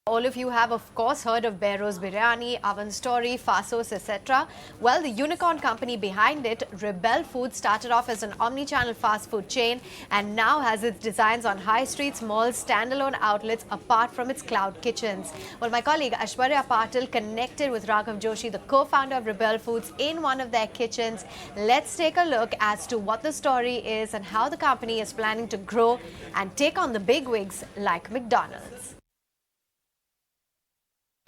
All of you have, of course, heard of Beros Biryani, Oven Story, Fasos, etc. Well, the unicorn company behind it, Rebel Foods, started off as an omni-channel fast food chain and now has its designs on high streets, malls, standalone outlets, apart from its cloud kitchens. Well, my colleague Aishwarya Patil connected with Raghav Joshi, the co-founder of Rebel Foods, in one of their kitchens. Let's take a look as to what the story is and how the company is planning to grow and take on the bigwigs like McDonald's.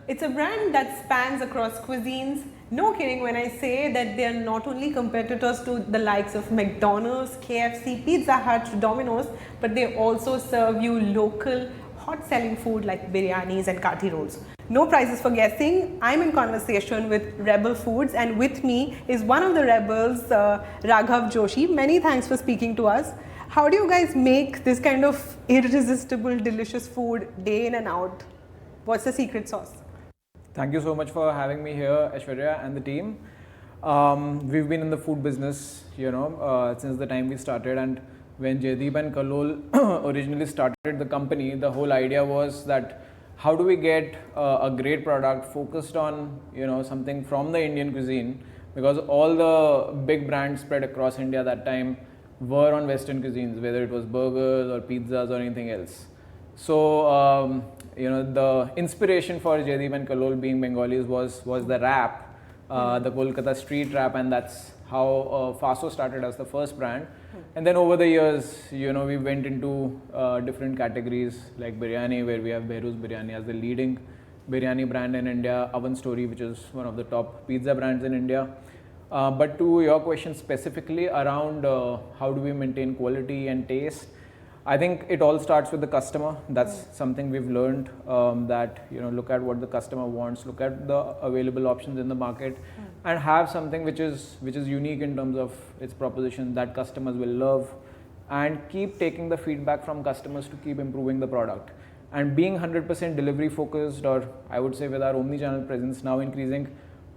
It's a brand that spans across cuisines. No kidding when I say that they are not only competitors to the likes of McDonald's, KFC, Pizza Hut, Domino's, but they also serve you local, hot-selling food like biryanis and kati rolls. No prizes for guessing. I'm in conversation with Rebel Foods, and with me is one of the rebels, Raghav Joshi. Many thanks for speaking to us. How do you guys make this kind of irresistible, delicious food day in and out? What's the secret sauce? Thank you so much for having me here, Aishwarya and the team. We've been in the food business, since the time we started. And when Jaideep and Kalol originally started the company, the whole idea was that how do we get a great product focused on, something from the Indian cuisine, because all the big brands spread across India that time were on Western cuisines, whether it was burgers or pizzas or anything else. So, the inspiration for Jaideep and Kalol being Bengalis was the wrap, the Kolkata Street Wrap, and that's how Faso started as the first brand. And then over the years, we went into different categories like biryani, where we have Beros Biryani as the leading biryani brand in India, Oven Story, which is one of the top pizza brands in India. But to your question specifically around how do we maintain quality and taste, I think it all starts with the customer. That's something we've learned, that look at what the customer wants, look at the available options in the market, and have something which is unique in terms of its proposition that customers will love, and keep taking the feedback from customers to keep improving the product. And being 100% delivery focused, or I would say with our omni-channel presence now increasing,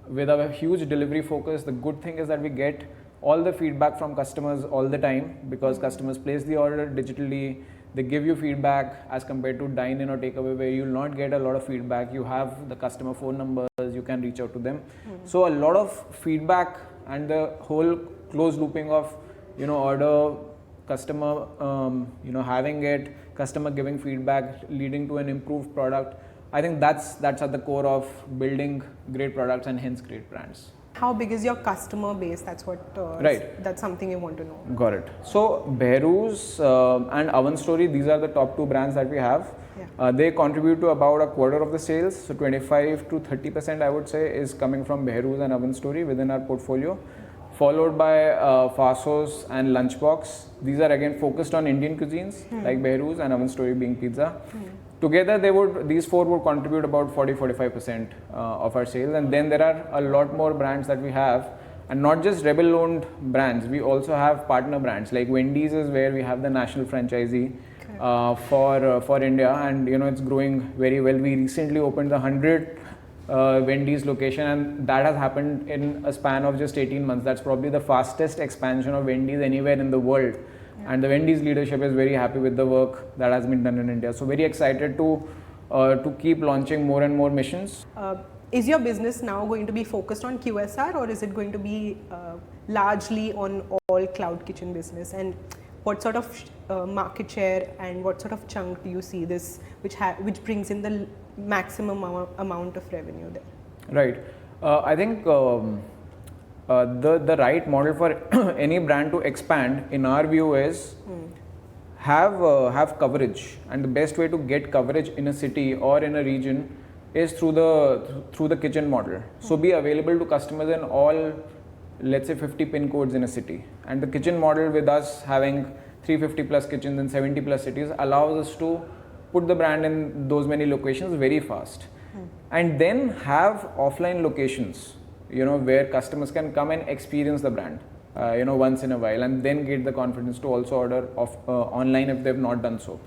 with our huge delivery focus, the good thing is that we get all the feedback from customers all the time, because customers place the order digitally, they give you feedback, as compared to dine in or takeaway where you'll not get a lot of feedback. You have the customer phone numbers, you can reach out to them. So a lot of feedback and the whole closed looping of order, customer having it, customer giving feedback, leading to an improved product. I think that's at the core of building great products and hence great brands. How big is your customer base? That's what. Right. That's something you want to know. Got it. So Beros and Oven Story, these are the top two brands that we have. Yeah. They contribute to about a quarter of the sales. So 25 to 30% I would say is coming from Beros and Oven Story within our portfolio, followed by Fasos and Lunchbox. These are again focused on Indian cuisines like Beros and Oven Story being pizza. Together, these four would contribute about 40-45% of our sales. And then there are a lot more brands that we have, and not just Rebel-owned brands. We also have partner brands like Wendy's is where we have the national franchisee for India, and it's growing very well. We recently opened the 100th Wendy's location, and that has happened in a span of just 18 months. That's probably the fastest expansion of Wendy's anywhere in the world. And the Wendy's leadership is very happy with the work that has been done in India. So very excited to keep launching more and more missions. Is your business now going to be focused on QSR, or is it going to be largely on all cloud kitchen business? And what sort of market share and what sort of chunk do you see this, which brings in the maximum amount of revenue there? Right. I think the right model for any brand to expand, in our view, is have coverage, and the best way to get coverage in a city or in a region is through the kitchen model. So be available to customers in all, let's say 50 pin codes in a city, and the kitchen model with us having 350 plus kitchens in 70 plus cities allows us to put the brand in those many locations very fast, and then have offline locations where customers can come and experience the brand, once in a while, and then get the confidence to also order online if they've not done so.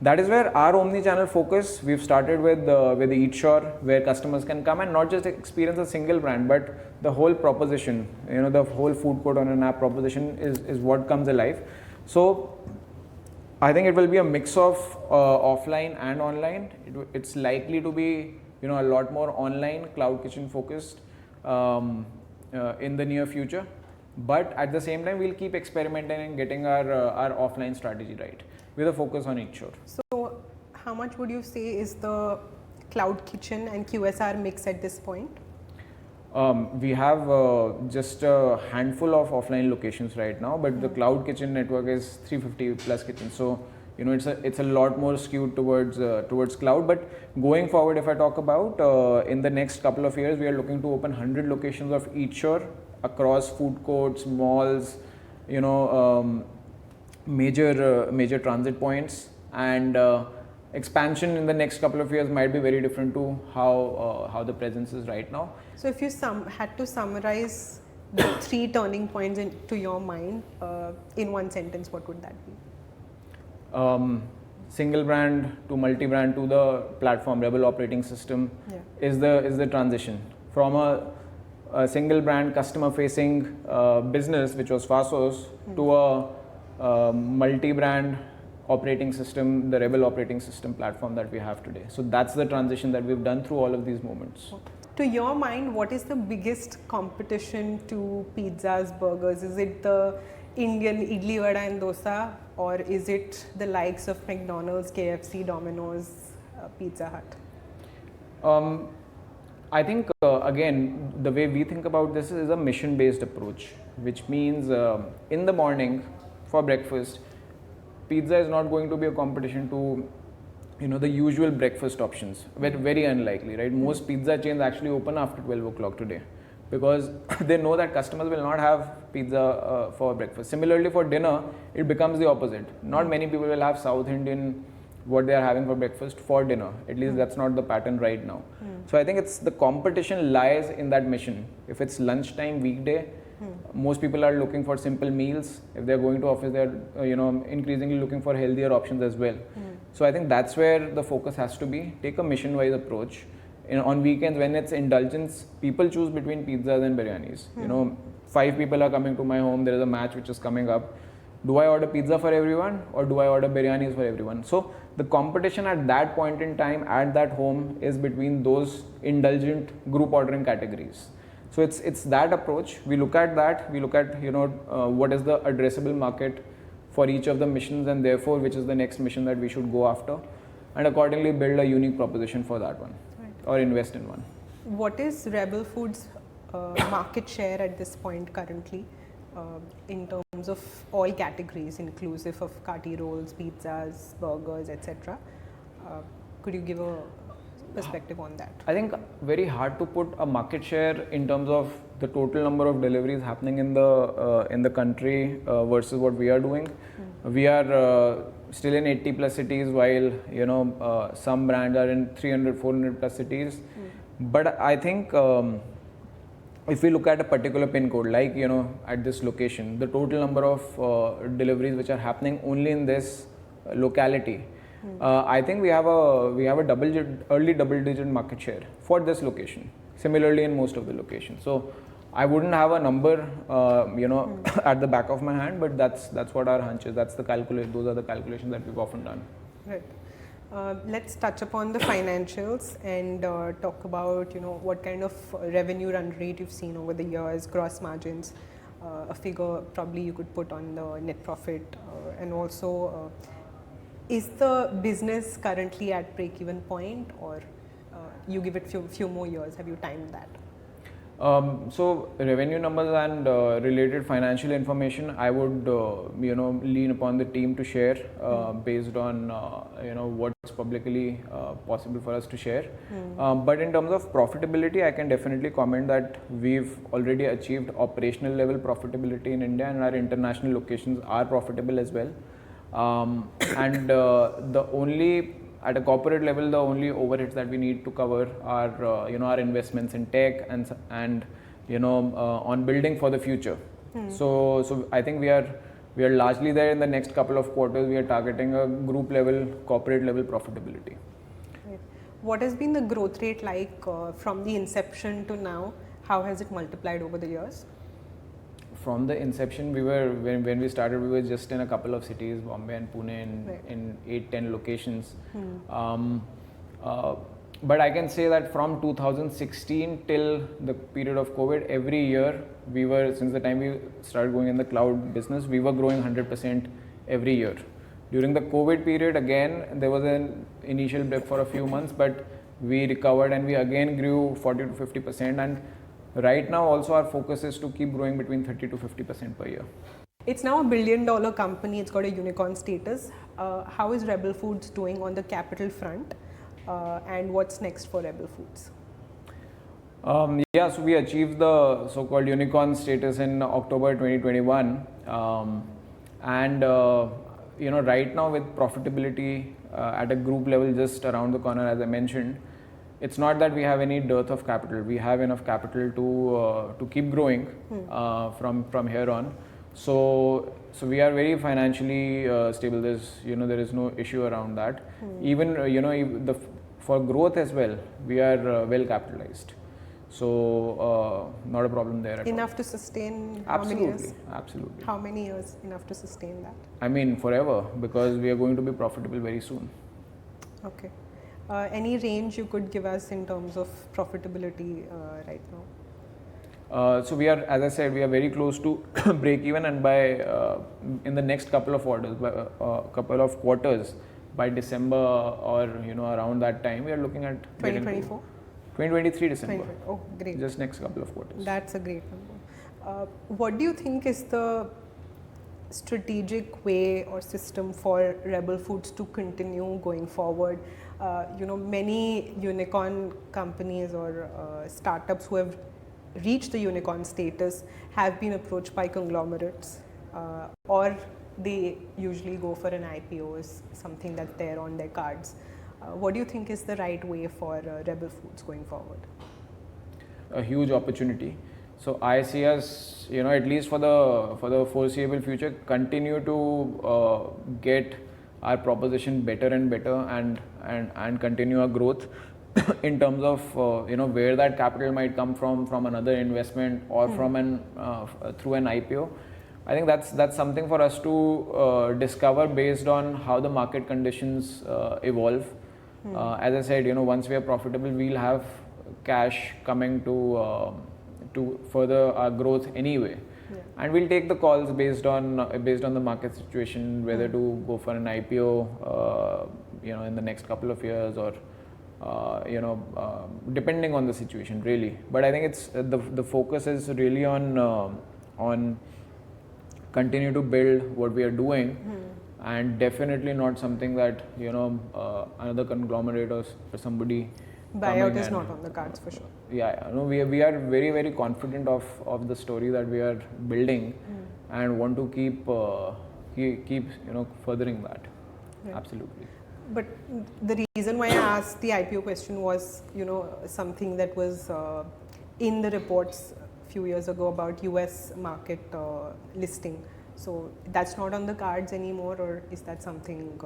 That is where our omni-channel focus. We've started with the Eat Sure, where customers can come and not just experience a single brand, but the whole proposition. The whole food court on an app proposition is what comes alive. So I think it will be a mix of offline and online. It's likely to be, you know, a lot more online cloud kitchen focused in the near future. But at the same time, we'll keep experimenting and getting our offline strategy right with a focus on each shore. So, how much would you say is the cloud kitchen and QSR mix at this point? We have just a handful of offline locations right now, but the cloud kitchen network is 350 plus kitchens. So, you know, it's a lot more skewed towards cloud. But going forward, if I talk about in the next couple of years, we are looking to open 100 locations of each shore across food courts, malls, you know, major transit points, and expansion in the next couple of years might be very different to how the presence is right now. So, if you had to summarize the 3 turning points to your mind in one sentence, what would that be? Single brand to multi-brand to the platform Rebel operating system is the transition from a single brand customer facing business, which was Fasos, to a multi-brand operating system, the Rebel operating system platform that we have today. So that's the transition that we've done through all of these moments. To your mind, what is the biggest competition to pizzas, burgers? Is it the Indian idli, vada and dosa, or is it the likes of McDonald's, KFC, Domino's, Pizza Hut? I think again, the way we think about this is a mission based approach, which means in the morning for breakfast, pizza is not going to be a competition to, you know, the usual breakfast options. Very unlikely, right? Most pizza chains actually open after 12 o'clock today, because they know that customers will not have pizza for breakfast. Similarly, for dinner, it becomes the opposite. Not many people will have South Indian, what they are having for breakfast for dinner. At least that's not the pattern right now. So I think it's the competition lies in that mission. If it's lunchtime weekday, most people are looking for simple meals. If they're going to office, they're you know, increasingly looking for healthier options as well. So I think that's where the focus has to be. Take a mission-wise approach. On weekends, when it's indulgence, people choose between pizzas and biryanis. You know, 5 people are coming to my home. There is a match which is coming up. Do I order pizza for everyone, or do I order biryanis for everyone? So the competition at that point in time at that home is between those indulgent group ordering categories. So it's that approach. We look at that. We look at, you know, what is the addressable market for each of the missions, and therefore which is the next mission that we should go after, and accordingly build a unique proposition for that one, or invest in one. What is Rebel Foods' market share at this point currently in terms of all categories, inclusive of kati rolls, pizzas, burgers, etc.? Could you give a perspective on that? I think very hard to put a market share in terms of the total number of deliveries happening in the country versus what we are doing. We are still in 80 plus cities, while, you know, some brands are in 300, 400 plus cities. But I think if we look at a particular pin code, like, you know, at this location, the total number of deliveries which are happening only in this locality, I think we have a early double-digit market share for this location. Similarly, in most of the locations. So I wouldn't have a number, you know, at the back of my hand, but that's what our hunch is. Those are the calculations that we've often done. Right. Let's touch upon the financials and talk about, you know, what kind of revenue run rate you've seen over the years, gross margins, a figure probably you could put on the net profit, and also is the business currently at break-even point, or you give it few more years? Have you timed that? So revenue numbers and related financial information, I would you know, lean upon the team to share based on you know, what's publicly possible for us to share. But in terms of profitability, I can definitely comment that we've already achieved operational level profitability in India, and our international locations are profitable as well. And the only, at a corporate level, the only overheads that we need to cover are you know, our investments in tech and you know, on building for the future. So I think we are largely there. In the next couple of quarters, we are targeting a group level, corporate level profitability. Right. What has been the growth rate like from the inception to now? How has it multiplied over the years? from the inception, we were when we started, we were just in a couple of cities, Bombay and Pune, in 8-10 locations. But I can say that from 2016 till the period of COVID, every year we were, since the time we started going in the cloud business, we were growing 100% every year. During the COVID period, again, there was an initial blip for a few months, but we recovered and we again grew 40 to 50%. And right now also our focus is to keep growing between 30 to 50% per year. It's now $1 billion company. It's got a unicorn status. How is Rebel Foods doing on the capital front? And what's next for Rebel Foods? Yeah, so we achieved the so-called unicorn status in October 2021. Right now with profitability at a group level just around the corner, as I mentioned, it's not that we have any dearth of capital. We have enough capital to keep growing from here on. So we are very financially stable. There is no issue around that. Even for growth as well, we are well capitalized. So not a problem there at all. Enough to sustain Absolutely, how many years? absolutely. How many years enough to sustain that? I mean forever, because we are going to be profitable very soon. Okay. Any range you could give us in terms of profitability right now? So we are, as I said, we are very close to break even, and by in the next couple of quarters, by December or around that time, we are looking at 2024? 2023 December. 2020. Oh, great. Just next couple of quarters. That's a great number. What do you think is the strategic way or system for Rebel Foods to continue going forward? Many unicorn companies or startups who have reached the unicorn status have been approached by conglomerates, or they usually go for an IPO is something that's there on their cards. What do you think is the right way for Rebel Foods going forward? A huge opportunity. So I see us, at least for the foreseeable future, continue to get our proposition better and better, and continue our growth in terms of where that capital might come from another investment or from through an IPO. I think that's something for us to discover based on how the market conditions evolve. As I said, once we are profitable, we'll have cash coming to further our growth anyway. Yeah. And we'll take the calls based on the market situation, whether to go for an IPO, in the next couple of years, or depending on the situation, really. But I think it's the focus is really on continue to build what we are doing, and definitely not something that another conglomerate or somebody. Buyout is not on the cards for sure. Yeah, we are very, very confident of the story that we are building, and want to keep furthering that. Yeah. Absolutely. But the reason why I asked the IPO question was, something that was in the reports a few years ago about US market listing. So that's not on the cards anymore, or is that something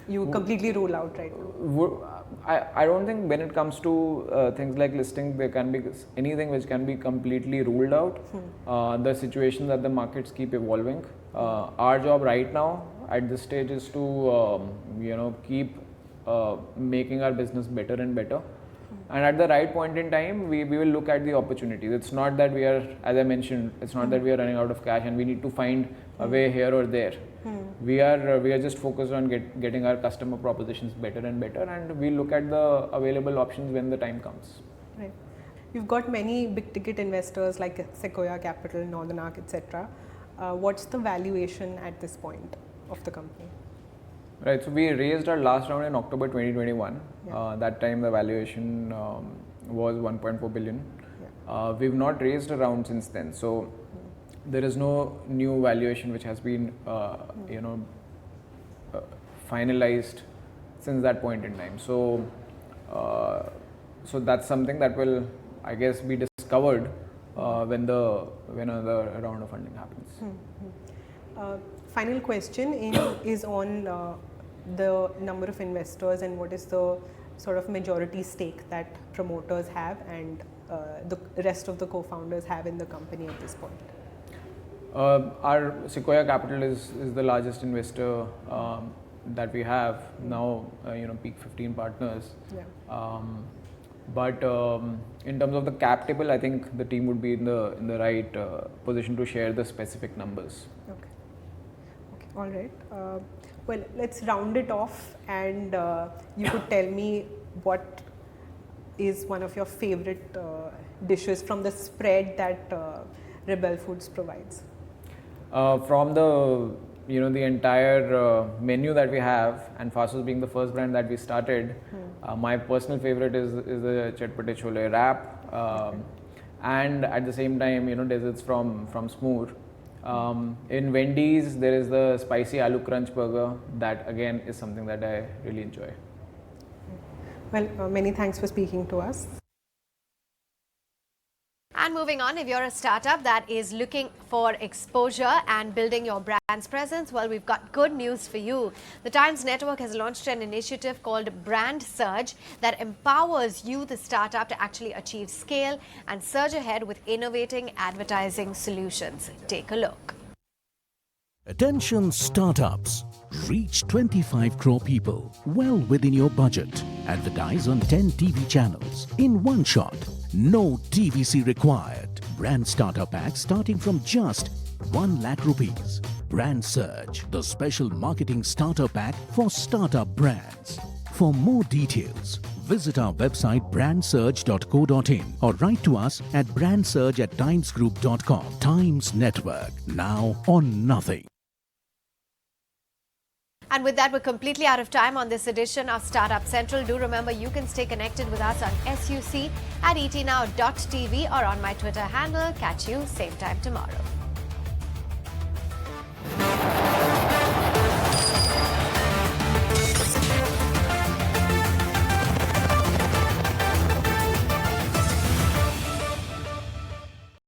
you completely rule out right now? I don't think when it comes to things like listing, there can be anything which can be completely ruled out. The situation that the markets keep evolving. Our job right now at this stage is to keep making our business better and better. And at the right point in time, we will look at the opportunities. It's not that we are, as I mentioned, it's not that we are running out of cash and we need to find a way here or there. We are just focused on getting our customer propositions better and better, and we look at the available options when the time comes. Right. You've got many big ticket investors like Sequoia Capital, Northern Arc, etc. What's the valuation at this point of the company? Right, so we raised our last round in October 2021. Yeah. That time the valuation was 1.4 billion. Yeah. We've not raised a round since then, so there is no new valuation which has been finalized since that point in time. So that's something that will, I guess, be discovered when another round of funding happens. Final question is on the number of investors and what is the sort of majority stake that promoters have and the rest of the co-founders have in the company at this point. Our Sequoia Capital is the largest investor that we have now. Peak 15 partners. Yeah. But in terms of the cap table, I think the team would be in the right position to share the specific numbers. Okay. All right. Well, let's round it off, and you could tell me what is one of your favorite dishes from the spread that Rebel Foods provides. From the entire menu that we have, and Fasos being the first brand that we started, my personal favorite is the Chatpate Chole wrap, and at the same time, desserts from Smoor. In Wendy's, there is the spicy aloo crunch burger. That again is something that I really enjoy. Well, many thanks for speaking to us. And moving on, if you're a startup that is looking for exposure and building your brand's presence, well, we've got good news for you. The Times Network has launched an initiative called Brand Surge that empowers you, the startup, to actually achieve scale and surge ahead with innovating advertising solutions. Take a look. Attention startups. Reach 25 crore people well within your budget. Advertise on 10 TV channels in one shot. No TVC required. Brand starter pack starting from just 1 lakh rupees. Brand Surge, the special marketing starter pack for startup brands. For more details, visit our website brandsurge.co.in or write to us at brandsurge@timesgroup.com. Times Network, now or nothing. And with that, we're completely out of time on this edition of Startup Central. Do remember, you can stay connected with us on SUC at etnow.tv or on my Twitter handle. Catch you same time tomorrow.